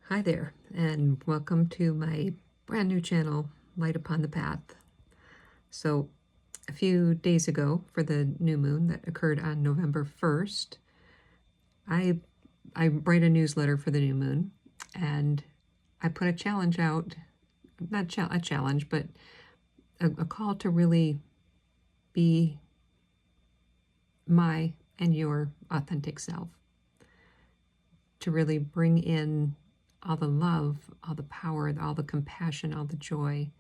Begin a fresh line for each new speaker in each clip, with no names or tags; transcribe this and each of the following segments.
Hi there, and welcome to my brand new channel, Light Upon the Path. So, a few days ago, for the new moon that occurred on November 1st, I write a newsletter for the new moon, and I put a challenge out, not a challenge, but a call to really be my and your authentic self, to really bring in all the love, all the power, all the compassion, all the joy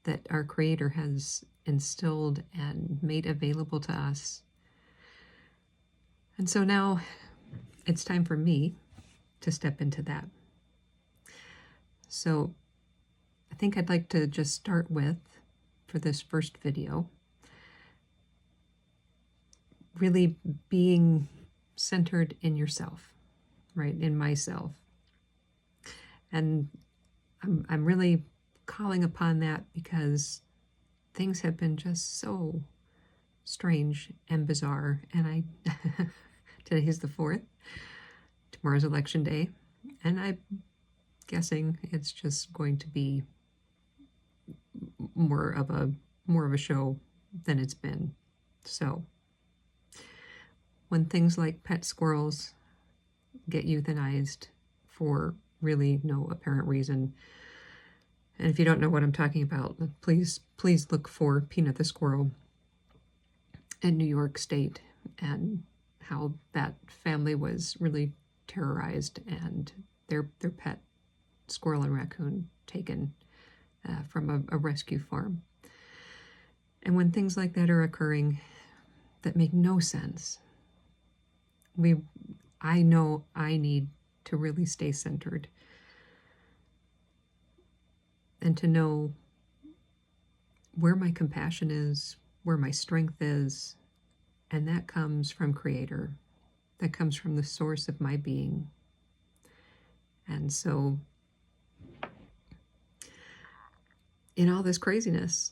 that our Creator has instilled and made available to us. And so now it's time for me to step into that. So I think I'd like to just start with, for this first video, really being centered in yourself, right? In myself. And I'm really calling upon that because things have been just so strange and bizarre. And today is the 4th, tomorrow's election day, and I'm guessing it's just going to be more of a show than it's been. So when things like pet squirrels get euthanized for really no apparent reason, and if you don't know what I'm talking about, please look for Peanut the squirrel in New York State and how that family was really terrorized and their pet squirrel and raccoon taken from a rescue farm. And when things like that are occurring that make no sense, I know I need to really stay centered and to know where my compassion is, where my strength is, and that comes from Creator. That comes from the source of my being. And so, in all this craziness,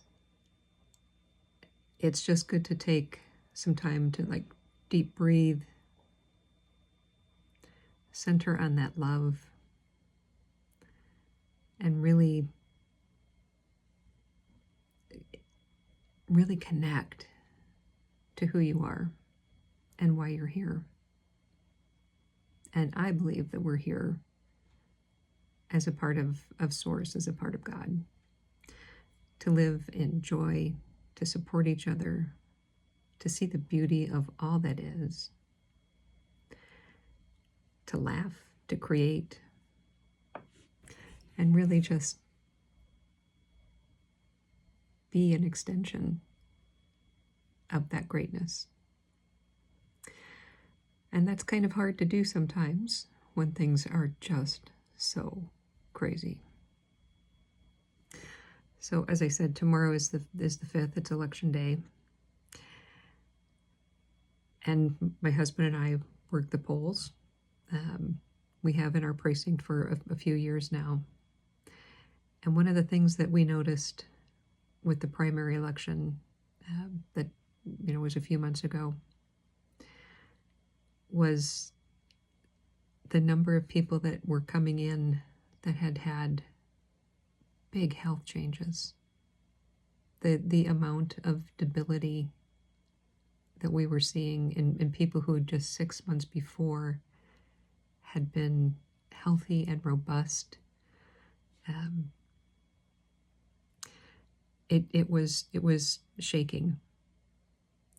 it's just good to take some time to deep breathe, center on that love, and really connect to who you are and why you're here. And I believe that we're here as a part of Source, as a part of God, to live in joy, to support each other, to see the beauty of all that is, to laugh, to create, and really just be an extension of that greatness. And that's kind of hard to do sometimes when things are just so crazy. So as I said, tomorrow is the 5th, it's election day. And my husband and I work the polls. We have in our precinct for a few years now. And one of the things that we noticed with the primary election that was a few months ago was the number of people that were coming in that had big health changes. The amount of debility that we were seeing in people who just 6 months before had been healthy and robust. It was shaking.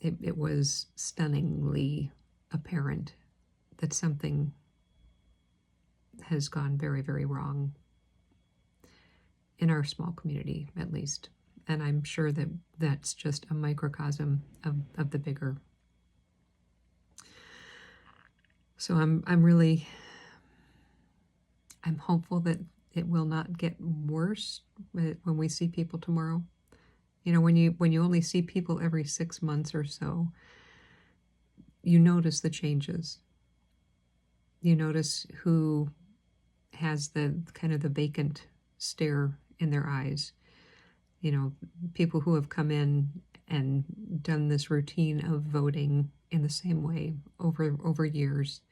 It was stunningly apparent that something has gone very, very wrong in our small community, at least. And I'm sure that that's just a microcosm of the bigger. So I'm hopeful that it will not get worse when we see people tomorrow. When you only see people every 6 months or so, you notice the changes. You notice who has the kind of the vacant stare in their eyes. People who have come in and done this routine of voting in the same way over years,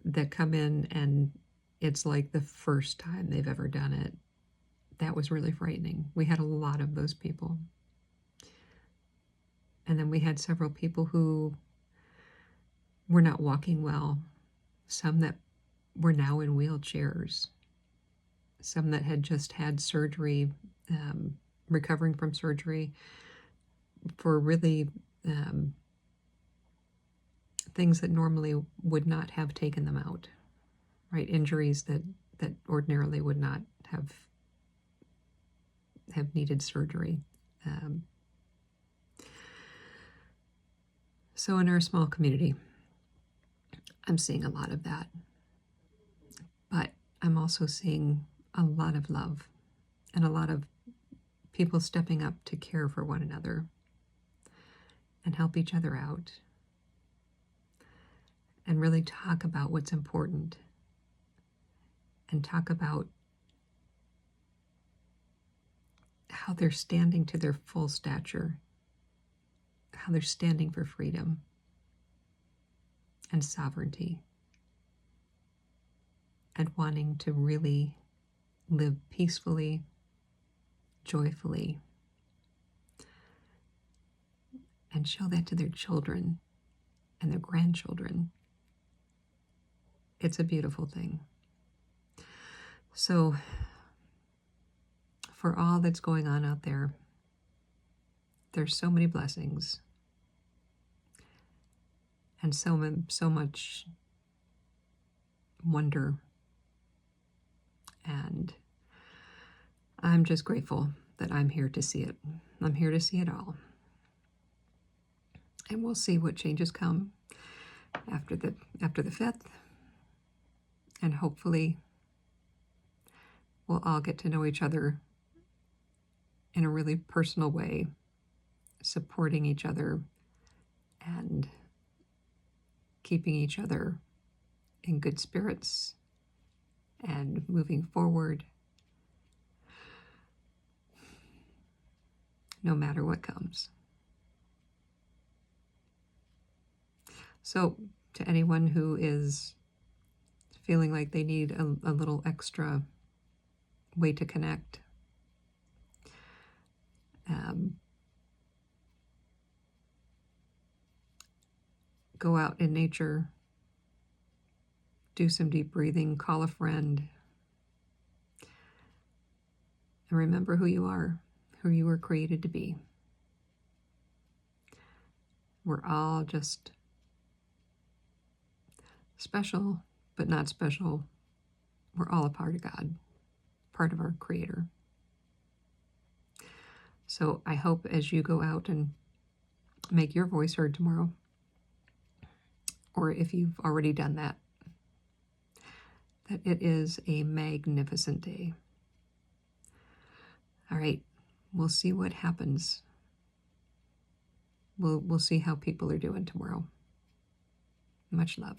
that come in and it's like the first time they've ever done it. That was really frightening. We had a lot of those people. And then we had several people who were not walking well, some that were now in wheelchairs, some that had just had surgery, recovering from surgery for really things that normally would not have taken them out, right? Injuries that ordinarily would not have needed surgery. So in our small community, I'm seeing a lot of that. But I'm also seeing a lot of love and a lot of people stepping up to care for one another and help each other out and really talk about what's important and talk about how they're standing to their full stature, how they're standing for freedom and sovereignty and wanting to really live peacefully, joyfully, and show that to their children and their grandchildren. It's a beautiful thing. So, for all that's going on out there, there's so many blessings and so much wonder. And I'm just grateful that I'm here to see it. I'm here to see it all. And we'll see what changes come after the 5th. And hopefully we'll all get to know each other in a really personal way, supporting each other and keeping each other in good spirits and moving forward no matter what comes. So to anyone who is feeling like they need a little extra way to connect, go out in nature, do some deep breathing, call a friend, and remember who you are, who you were created to be. We're all just special, but not special. We're all a part of God, part of our Creator. So I hope as you go out and make your voice heard tomorrow, or if you've already done that, that it is a magnificent day. All right, we'll see what happens. We'll see how people are doing tomorrow. Much love.